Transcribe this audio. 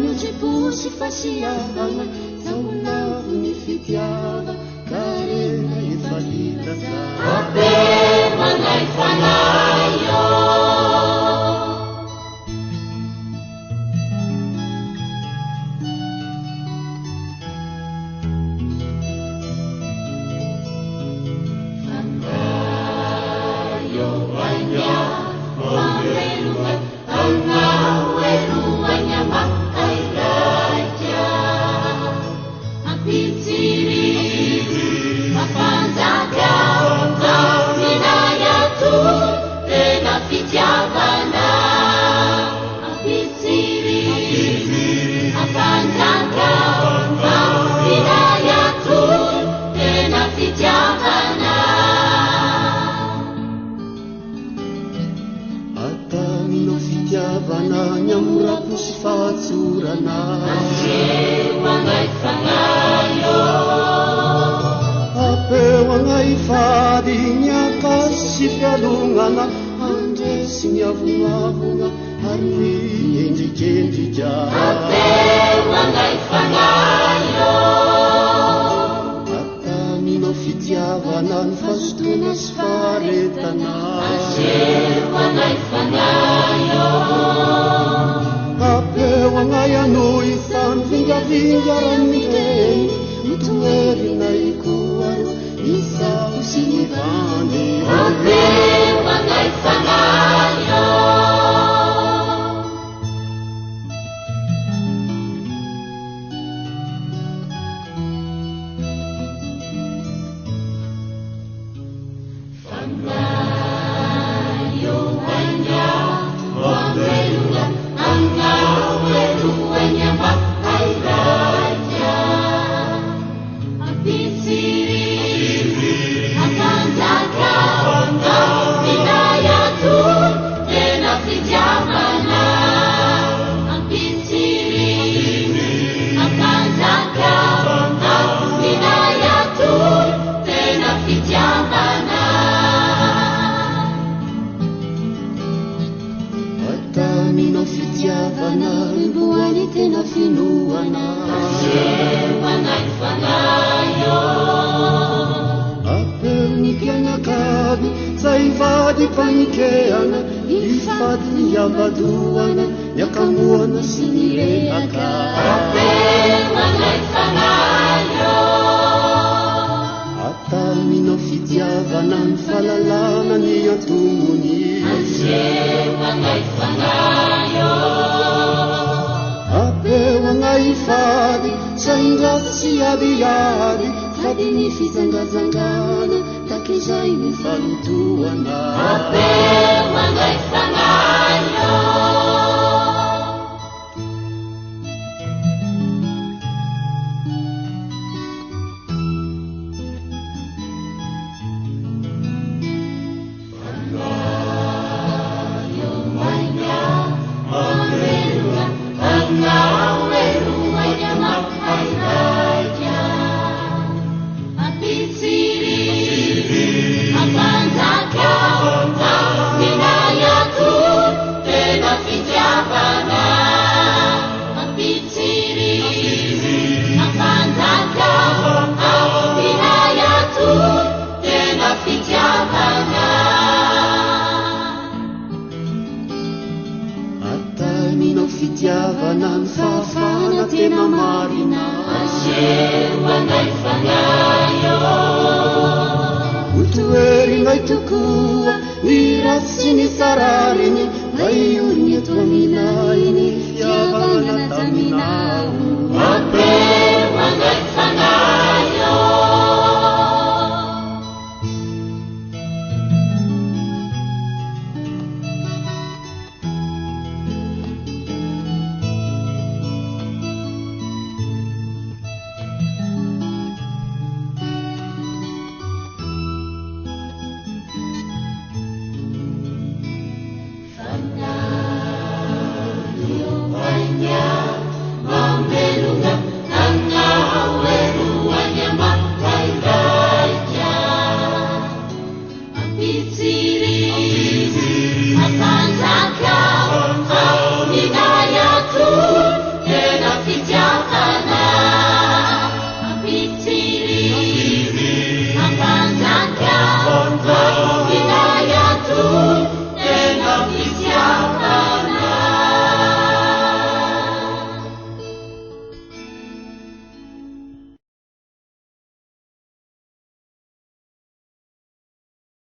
Nyujipusi fasiavana Zaulavu ni fitiava Karena ifalita za Ape manaifanayo Fangayo wanya Mameluga Angaweruanya makai raja Apitiri Apanzaga Kaminayatu Tena fitiavana Apitiri Apanzaga Kaminayatu Tena fitiavana Atamino fitiavana Nyamurapusi fatsurana Asewa ngai fangayo Apewa ngai fadi Nyakasi fialungana Andesi nyavungavunga Hari endrikendrija Apewa ngai fangayo Atamino fitiavana Nfastona sy faretana Asewa ngai fangayo Apewa ngai anoi Fanvingavinga ramideny Mitoerina ikuaro Isao sy nivany Apewa ngai fangayo Fangayo wanya Mameluga Angaweruanya makai raja Apitiri Apanzaga Kaminayatu Tena fitiavana Apitiri Apanzaga Kaminayatu Tena fitiavana Atamino fitiavana Ribuani tena finuana Asewa ngai fanayo Apeu ni pianakabi Zaivadi panikeana Ifadi yabaduana Yakamuana sinirehaka Apewa ngai fanayo Atamino fitiavana Nfalalana ni antumuni Asewa ngai fanayo Apewa ngai fadi Saindrasi adi Fadi ni fizangazangana Takizai ni falutuana Apewa ngai fanayo Fangayo wanya Mameluga Angaweruanya makai raja Apitiri Apanzaga Kaminayatu Tena fitiavana Apitiri Apanzaga Kaminayatu Tena fitiavana Atamino fitiavana Nfafana tena marina Asewa ngai fangayo Utueri ngai tukua Nirasi ni sarariny Ngai